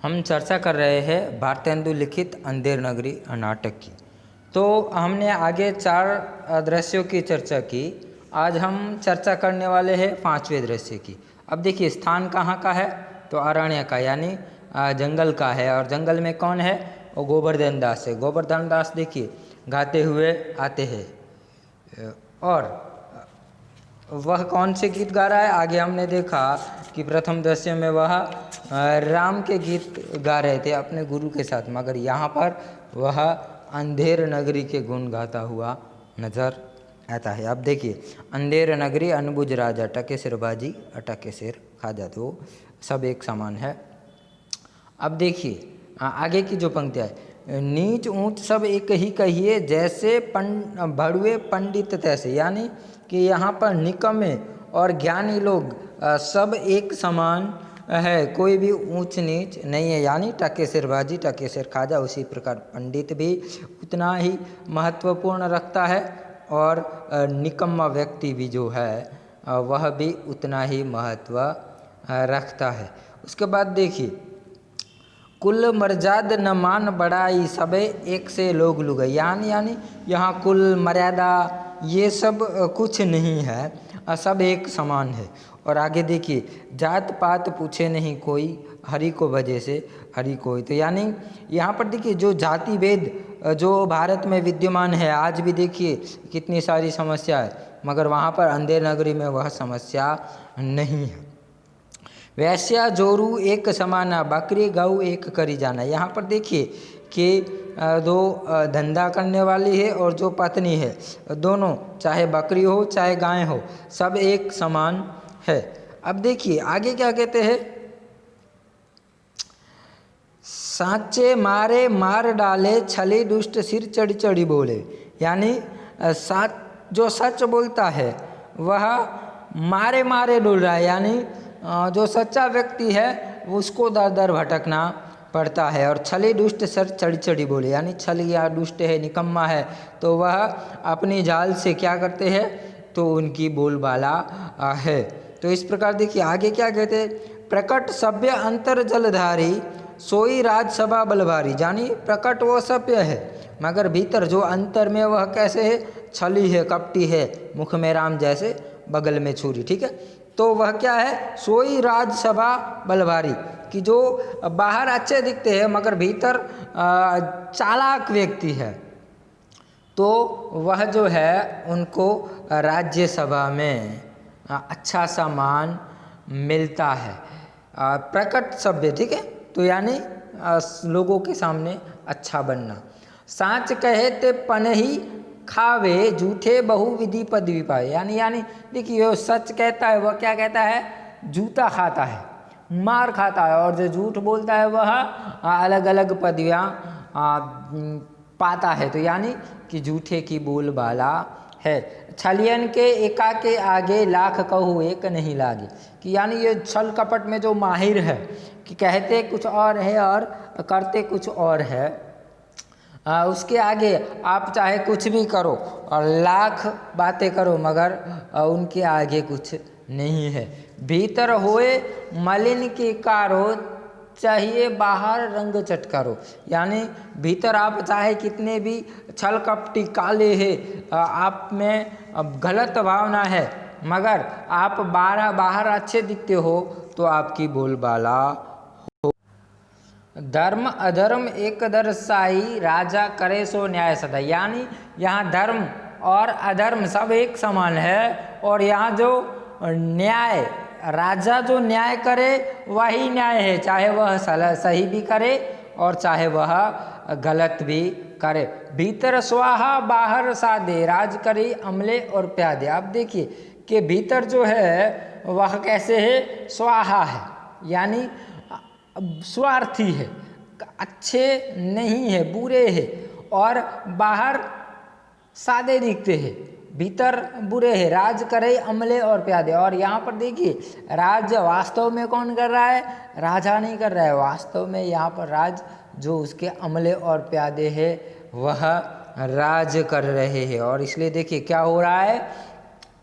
हम चर्चा कर रहे हैं भारतेंदु लिखित अंधेर नगरी नाटक की। तो हमने आगे 4 दृश्यों की चर्चा की। आज हम चर्चा करने वाले हैं 5वें दृश्य की। अब देखिए स्थान कहाँ का है, तो अरण्य का यानी जंगल का है। और जंगल में कौन है, वो गोवर्धन दास है। गोवर्धन दास देखिए गाते हुए आते हैं। और वह कौन से गीत गा रहा है, आगे हमने देखा कि प्रथम दृश्य में वह राम के गीत गा रहे थे अपने गुरु के साथ, मगर यहाँ पर वह अंधेर नगरी के गुण गाता हुआ नजर आता है। अब देखिए अंधेर नगरी अनबुझ राजा, अटके सिर बाजी अटके सिर खाजा, तो सब एक समान है। अब देखिए आगे की जो पंक्तियाँ है, नीच ऊंच सब एक ही कहिए जैसे भड़ुए पंडित तैसे, यानी कि यहाँ पर निकम्मे और ज्ञानी लोग सब एक समान है, कोई भी ऊंच नीच नहीं है। यानी टके सिर बाजी टके सिर खाजा, उसी प्रकार पंडित भी उतना ही महत्वपूर्ण रखता है और निकम्मा व्यक्ति भी जो है वह भी उतना ही महत्व रखता है। उसके बाद देखिए कुल मर्याद न मान बढ़ाई सबे एक से लोग लुगाई, यानी यहाँ कुल मर्यादा ये सब कुछ नहीं है, सब एक समान है। और आगे देखिए जात पात पूछे नहीं कोई, हरि को वजह से हरि कोई, तो यानी यहाँ पर देखिए जो जाति भेद जो भारत में विद्यमान है आज भी देखिए कितनी सारी समस्या है, मगर वहाँ पर अंधेर नगरी में वह समस्या नहीं है। वैश्या जोरू एक समाना, बकरी गऊ एक करी जाना। यहाँ पर देखिए कि दो धंधा करने वाली है और जो पत्नी है, दोनों चाहे बकरी हो चाहे गाय हो सब एक समान है। अब देखिए आगे क्या कहते हैं, साचे मारे मार डाले छली दुष्ट सिर चढ़ी चढ़ी बोले, यानी जो सच बोलता है वह मारे मारे डोल रहा है, यानी जो सच्चा व्यक्ति है उसको दर दर भटकना पड़ता है। और छली दुष्ट सर चढ़ी चढ़ी बोले, यानी छल या दुष्ट है, निकम्मा है, तो वह अपनी जाल से क्या करते हैं, तो उनकी बोलबाला है। तो इस प्रकार देखिए आगे क्या कहते हैं, प्रकट सभ्य अंतर जलधारी सोई राजसभा बलभारी, यानी प्रकट वो सभ्य है मगर भीतर जो अंतर में वह कैसे है, छली है, कपटी है, मुख में राम जैसे बगल में छुरी, ठीक है। तो वह क्या है, सोई राजसभा बलभारी, कि जो बाहर अच्छे दिखते हैं मगर भीतर चालाक व्यक्ति है, तो वह जो है उनको राज्यसभा में अच्छा सम्मान मिलता है। प्रकट सभ्य, ठीक है, तो यानी लोगों के सामने अच्छा बनना। साँच कहे ते पनही खावे झूठे बहुविधि पदवी पाए, यानी देखिए वो सच कहता है, वह क्या कहता है, जूता खाता है, मार खाता है, और जो झूठ बोलता है वह अलग अलग पदवियाँ पाता है। तो यानी कि झूठे की बोलबाला है। छलियन के एका के आगे लाख कहू एक नहीं लागे, कि यानी ये छल कपट में जो माहिर है, कि कहते कुछ और है और करते कुछ और है, उसके आगे आप चाहे कुछ भी करो और लाख बातें करो मगर उनके आगे कुछ नहीं है। भीतर होए मलिन की कारो चाहिए बाहर रंग चटकारो, यानी भीतर आप चाहे कितने भी छल कपटी काले है, आप में गलत भावना है, मगर आप बाहर अच्छे दिखते हो तो आपकी बोलबाला हो। धर्म अधर्म एक दरसाई राजा करे सो न्याय सदा, यानी यहाँ धर्म और अधर्म सब एक समान है, और यहाँ जो न्याय, राजा जो न्याय करे वही न्याय है, चाहे वह सही भी करे और चाहे वह गलत भी करे। भीतर स्वाहा बाहर साधे राज करे अमले और प्यादे। आप देखिए कि भीतर जो है वह कैसे है, स्वाहा है, यानी स्वार्थी है, अच्छे नहीं है, बुरे है, और बाहर सादे दिखते हैं, भीतर बुरे हैं। राज करे अमले और प्यादे, और यहाँ पर देखिए राज वास्तव में कौन कर रहा है, राजा नहीं कर रहा है, वास्तव में यहाँ पर राज जो उसके अमले और प्यादे हैं वह राज कर रहे हैं। और इसलिए देखिए क्या हो रहा है,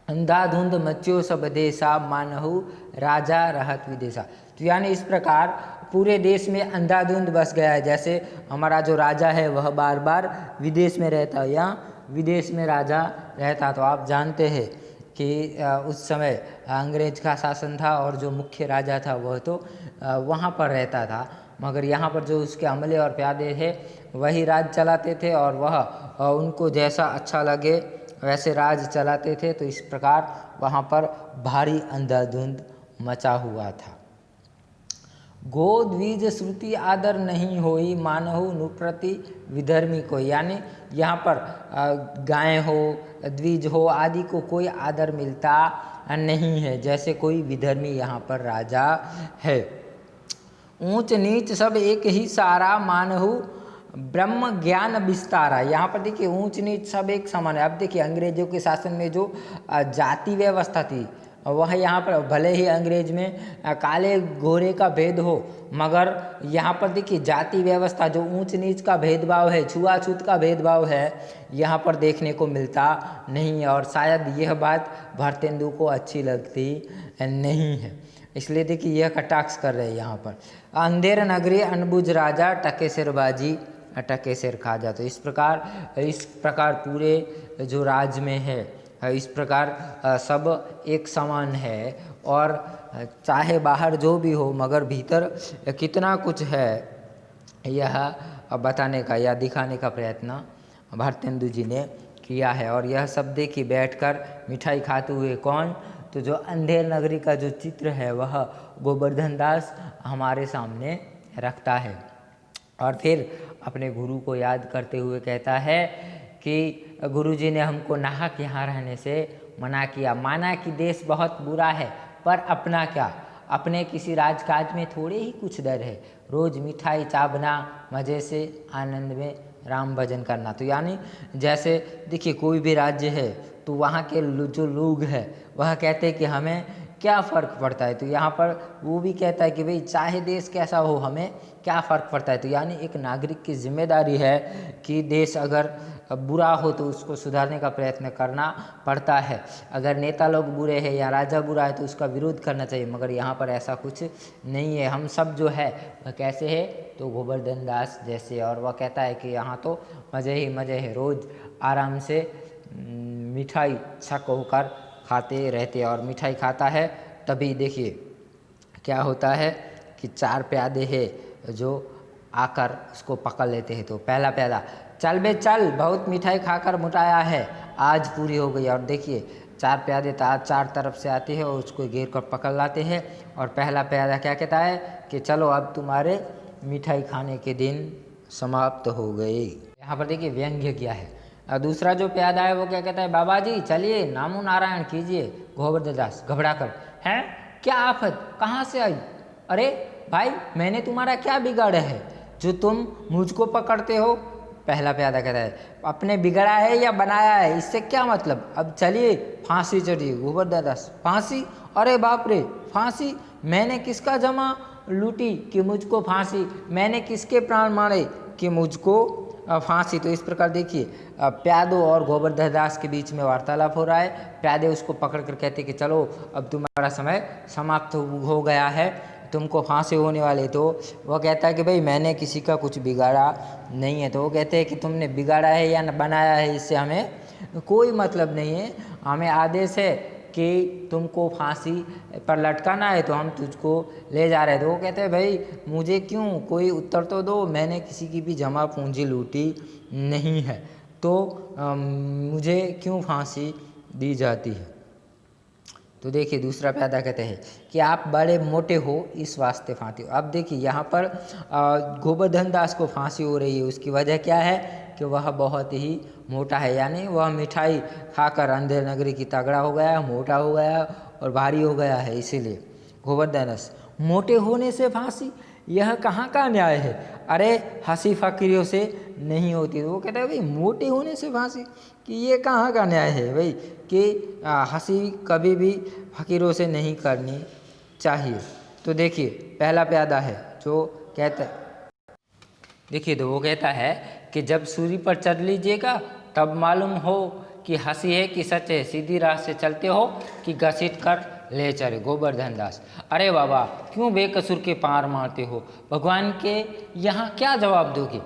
अंधाधुंध मच्यो सब देशा मानहु राजा रहत विदेशा, तो यानी इस प्रकार पूरे देश में अंधाधुंध बस गया है। जैसे हमारा जो राजा है वह बार बार विदेश में रहता है या विदेश में राजा रहता, तो आप जानते हैं कि उस समय अंग्रेज का शासन था और जो मुख्य राजा था वह तो वहाँ पर रहता था, मगर यहाँ पर जो उसके अमले और प्यादे थे वही राज चलाते थे और वह उनको जैसा अच्छा लगे वैसे राज चलाते थे। तो इस प्रकार वहाँ पर भारी अंधाधुंध मचा हुआ था। गो द्विज श्रुति आदर नहीं होई, मानहु नुप्रति विधर्मी को, यानी यहाँ पर गाय हो द्विज हो आदि को कोई आदर मिलता नहीं है, जैसे कोई विधर्मी यहाँ पर राजा है। ऊंच नीच सब एक ही सारा, मानहु ब्रह्म ज्ञान विस्तारा। यहाँ पर देखिए ऊंच नीच सब एक समान है। अब देखिए अंग्रेजों के शासन में जो जाति व्यवस्था थी वह यहाँ पर भले ही अंग्रेज में काले गोरे का भेद हो, मगर यहाँ पर देखिए जाति व्यवस्था जो ऊंच नीच का भेदभाव है, छुआछूत का भेदभाव है, यहाँ पर देखने को मिलता नहीं है। और शायद यह बात भारतेंदु को अच्छी लगती नहीं है, इसलिए देखिए यह कटाक्ष कर रहे हैं यहाँ पर। अंधेर नगरी अनबुझ राजा, टके सिर बाजी टके सिर खाजा। तो इस प्रकार पूरे जो राज्य में है इस प्रकार सब एक समान है, और चाहे बाहर जो भी हो मगर भीतर कितना कुछ है यह बताने का या दिखाने का प्रयत्न भारतेंदु जी ने किया है। और यह सब देखिए बैठकर मिठाई खाते हुए कौन, तो जो अंधेर नगरी का जो चित्र है वह गोवर्धन दास हमारे सामने रखता है। और फिर अपने गुरु को याद करते हुए कहता है कि गुरुजी ने हमको नाहक यहाँ रहने से मना किया, माना कि देश बहुत बुरा है पर अपना क्या, अपने किसी राजकाज में थोड़े ही कुछ डर है, रोज मिठाई चावना मज़े से आनंद में राम भजन करना। तो यानी जैसे देखिए कोई भी राज्य है तो वहाँ के जो लोग हैं वह कहते हैं कि हमें क्या फ़र्क पड़ता है, तो यहाँ पर वो भी कहता है कि भाई चाहे देश कैसा हो हमें क्या फ़र्क पड़ता है। तो यानी एक नागरिक की जिम्मेदारी है कि देश अगर बुरा हो तो उसको सुधारने का प्रयत्न करना पड़ता है, अगर नेता लोग बुरे हैं या राजा बुरा है तो उसका विरोध करना चाहिए, मगर यहाँ पर ऐसा कुछ नहीं है। हम सब जो है वह कैसे है, तो गोवर्धन दास जैसे। और वह कहता है कि यहाँ तो मज़े ही मज़े है, रोज़ आराम से मिठाई छक होकर खाते रहते। और मिठाई खाता है तभी देखिए क्या होता है कि चार प्यादे हैं जो आकर उसको पकड़ लेते हैं। तो पहला प्यादा, चल बे चल, बहुत मिठाई खाकर मुटाया है, आज पूरी हो गई। और देखिए चार प्यादे चार तरफ से आते हैं और उसको घेर कर पकड़ लाते हैं। और पहला प्यादा क्या कहता है कि चलो अब तुम्हारे मिठाई खाने के दिन समाप्त हो गए। यहाँ पर देखिए व्यंग्य किया है। और दूसरा जो प्यादा है वो क्या कहता है, बाबा जी चलिए नामो नारायण कीजिए। गोवर्धन दास घबरा कर, हैं क्या आफत, कहाँ से आई, अरे भाई मैंने तुम्हारा क्या बिगाड़ा है जो तुम मुझको पकड़ते हो। पहला प्यादा कहता है अपने बिगड़ा है या बनाया है इससे क्या मतलब, अब चलिए फांसी चढ़िए। गोवर्धन दास फांसी, अरे बाप रे फांसी, मैंने किसका जमा लूटी कि मुझको फांसी, मैंने किसके प्राण मारे कि मुझको फांसी। तो इस प्रकार देखिए प्यादों और गोवर्धन दास के बीच में वार्तालाप हो रहा है। प्यादे उसको पकड़ कर कहते कि चलो अब तुम्हारा समय समाप्त हो गया है, तुमको फांसी होने वाले। तो वह कहता है कि भाई मैंने किसी का कुछ बिगाड़ा नहीं है। तो वो कहते हैं कि तुमने बिगाड़ा है या बनाया है इससे हमें कोई मतलब नहीं है, हमें आदेश है कि तुमको फांसी पर लटकाना है तो हम तुझको ले जा रहे थे। वो कहते हैं भाई मुझे क्यों, कोई उत्तर तो दो, मैंने किसी की भी जमा पूंजी लूटी नहीं है, तो मुझे क्यों फांसी दी जाती है। तो देखिए दूसरा प्यादा कहते हैं कि आप बड़े मोटे हो इस वास्ते फांसी हो। अब देखिए यहाँ पर गोवर्धन दास को फांसी हो रही है, उसकी वजह क्या है कि वह बहुत ही मोटा है, यानी वह मिठाई खाकर अंधेर नगरी की तगड़ा हो गया, मोटा हो गया और भारी हो गया है, इसीलिए। गोवर्धन दास मोटे होने से फांसी, यह कहाँ का न्याय है, अरे हंसी फकीरों से नहीं होती। तो वो कहता है भाई मोटे होने से फांसी, कि ये कहाँ का न्याय है भाई कि हंसी कभी भी फकीरों से नहीं करनी चाहिए। तो देखिए पहला प्यादा है जो कहता है, देखिए तो वो कहता है कि जब सूर्य पर चढ़ लीजिएगा तब मालूम हो कि हंसी है कि सच है, सीधी राह से चलते हो कि घसीट कर ले चले। गोवर्धन दास, अरे बाबा क्यों बेकसूर के पार मारते हो, भगवान के यहाँ क्या जवाब दोगे।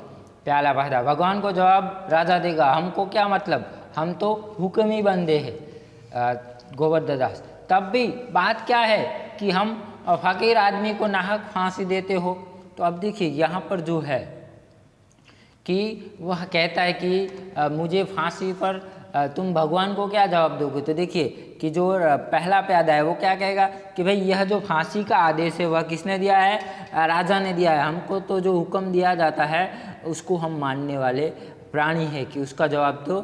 प्याला बहदा, भगवान को जवाब राजा देगा, हमको क्या मतलब, हम तो हुक्म ही बंदे हैं। गोवर्धन दास, तब भी बात क्या है कि हम फकीर आदमी को नाहक फांसी देते हो। तो अब देखिए यहाँ पर जो है कि वह कहता है कि मुझे फांसी पर तुम भगवान को क्या जवाब दोगे। तो देखिए कि जो पहला प्यादा है वो क्या कहेगा कि भाई यह जो फांसी का आदेश है वह किसने दिया है, राजा ने दिया है, हमको तो जो हुक्म दिया जाता है उसको हम मानने वाले प्राणी है कि उसका जवाब तो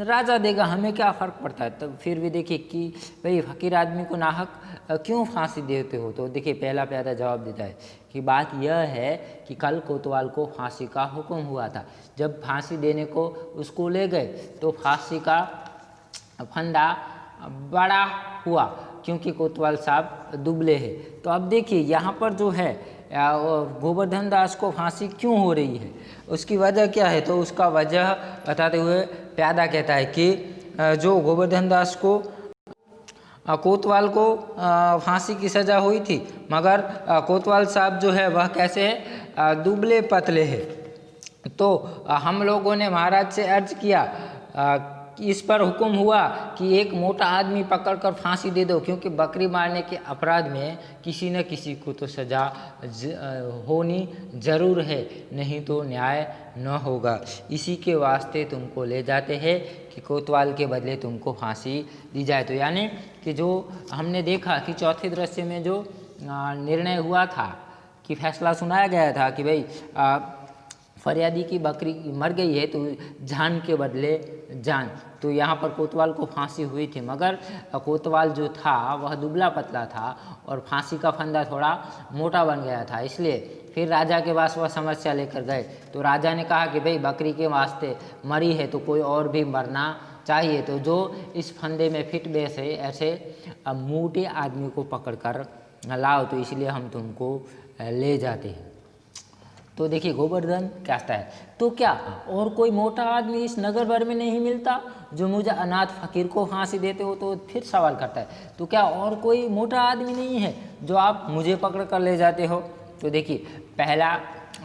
राजा देगा, हमें क्या फ़र्क पड़ता है। तो फिर भी देखिए कि भाई फकीर आदमी को नाहक क्यों फांसी देते हो। तो देखिए पहला प्यादा जवाब देता है कि बात यह है कि कल कोतवाल को फांसी का हुक्म हुआ था, जब फांसी देने को उसको ले गए तो फांसी का फंदा बड़ा हुआ क्योंकि कोतवाल साहब दुबले हैं। तो अब देखिए यहाँ पर जो है गोवर्धन दास को फांसी क्यों हो रही है, उसकी वजह क्या है। तो उसका वजह बताते हुए प्यादा कहता है कि जो गोवर्धन दास को कोतवाल को फांसी की सज़ा हुई थी, मगर कोतवाल साहब जो है वह कैसे है, दुबले पतले है। तो हम लोगों ने महाराज से अर्ज किया, इस पर हुक्म हुआ कि एक मोटा आदमी पकड़कर फांसी दे दो, क्योंकि बकरी मारने के अपराध में किसी न किसी को तो सज़ा होनी ज़रूर है, नहीं तो न्याय न होगा। इसी के वास्ते तुमको ले जाते हैं कि कोतवाल के बदले तुमको फांसी दी जाए। तो यानी कि जो हमने देखा कि चौथे दृश्य में जो निर्णय हुआ था कि फैसला सुनाया गया था कि भाई फरियादी की बकरी मर गई है तो जान के बदले जान। तो यहाँ पर कोतवाल को फांसी हुई थी, मगर कोतवाल जो था वह दुबला पतला था और फांसी का फंदा थोड़ा मोटा बन गया था, इसलिए फिर राजा के पास वह समस्या लेकर गए। तो राजा ने कहा कि भाई बकरी के वास्ते मरी है तो कोई और भी मरना चाहिए, तो जो इस फंदे में फिट बैठे ऐसे मोटे आदमी को पकड़ कर लाओ, तो इसलिए हम तुमको ले जाते हैं। तो देखिए गोवर्धन कहता है तो क्या और कोई मोटा आदमी इस नगर भर में नहीं मिलता जो मुझे अनाथ फकीर को फांसी देते हो। तो फिर सवाल करता है तो क्या और कोई मोटा आदमी नहीं है जो आप मुझे पकड़ कर ले जाते हो। तो देखिए पहला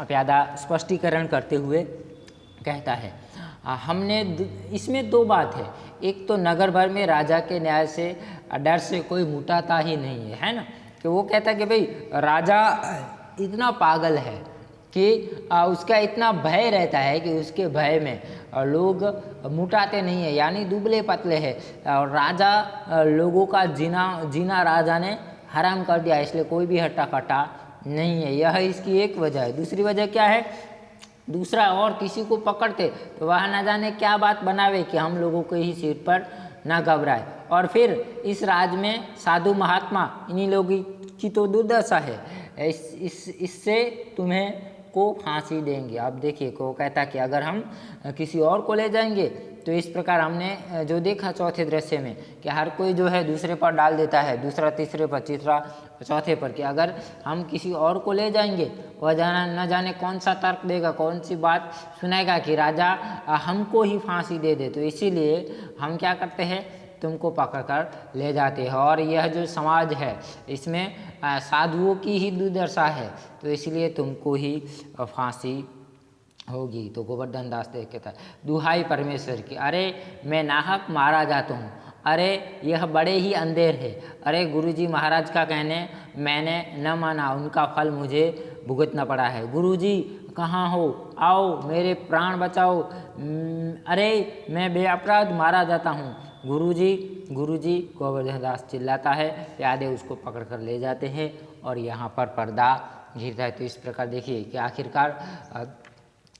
प्यादा स्पष्टीकरण करते हुए कहता है हमने इसमें दो बात है, एक तो नगर भर में राजा के न्याय से डर से कोई मुटाता ही नहीं है, है ना। कि वो कहता है कि भाई राजा इतना पागल है कि उसका इतना भय रहता है कि उसके भय में लोग मुटाते नहीं है, यानी दुबले पतले हैं। और राजा लोगों का जीना राजा ने हराम कर दिया, इसलिए कोई भी हट्टा कट्टा नहीं है। यह इसकी एक वजह है। दूसरी वजह क्या है, दूसरा और किसी को पकड़ते तो वह न जाने क्या बात बनावे कि हम लोगों के ही सिर पर न घबराए। और फिर इस राज में साधु महात्मा इन्हीं लोगों की तो दुर्दशा है, इससे तुम्हें को फांसी देंगे। अब देखिए को कहता कि अगर हम किसी और को ले जाएंगे तो इस प्रकार हमने जो देखा चौथे दृश्य में कि हर कोई जो है दूसरे पर डाल देता है, दूसरा तीसरे पर, तीसरा चौथे पर, कि अगर हम किसी और को ले जाएंगे वह न जाने कौन सा तर्क देगा, कौन सी बात सुनाएगा कि राजा हमको ही फांसी दे दे। तो इसीलिए हम क्या करते हैं, तुमको पकड़कर ले जाते हैं। और यह जो समाज है इसमें साधुओं की ही दुर्दशा है, तो इसलिए तुमको ही फांसी होगी। तो गोवर्धन दास देख कहता है दुहाई परमेश्वर की, अरे मैं नाहक मारा जाता हूँ, अरे यह बड़े ही अंधेर है, अरे गुरुजी महाराज का कहने मैंने न माना, उनका फल मुझे भुगतना पड़ा है। गुरुजी कहाँ हो, आओ मेरे प्राण बचाओ, अरे मैं बेअपराध मारा जाता हूँ। गुरुजी गुरुजी गोवर्धन दास चिल्लाता है, प्यादे उसको पकड़ कर ले जाते हैं और यहाँ पर पर्दा घिरता है। तो इस प्रकार देखिए कि आखिरकार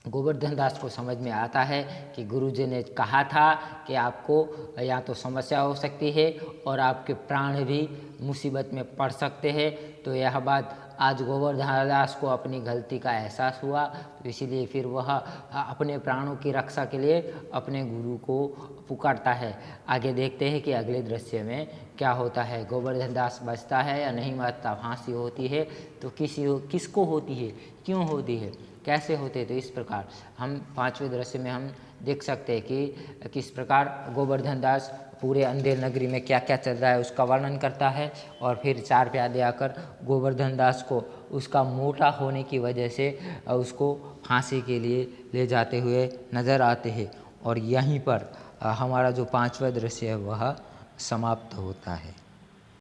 गोवर्धन दास को समझ में आता है कि गुरुजी ने कहा था कि आपको या तो समस्या हो सकती है और आपके प्राण भी मुसीबत में पड़ सकते हैं। तो यह बात आज गोवर्धन दास को अपनी गलती का एहसास हुआ, तो इसीलिए फिर वह अपने प्राणों की रक्षा के लिए अपने गुरु को पुकारता है। आगे देखते हैं कि अगले दृश्य में क्या होता है, गोवर्धन दास बचता है या नहीं बचता, फांसी होती है तो किसको होती है, क्यों होती है, कैसे होते हैं। तो इस प्रकार हम पांचवें दृश्य में हम देख सकते हैं कि किस प्रकार गोवर्धन दास पूरे अंधेर नगरी में क्या क्या चल रहा है उसका वर्णन करता है। और फिर चार प्यादे आकर गोवर्धन दास को उसका मोटा होने की वजह से उसको फांसी के लिए ले जाते हुए नज़र आते हैं। और यहीं पर हमारा जो पांचवा दृश्य है वह समाप्त होता है।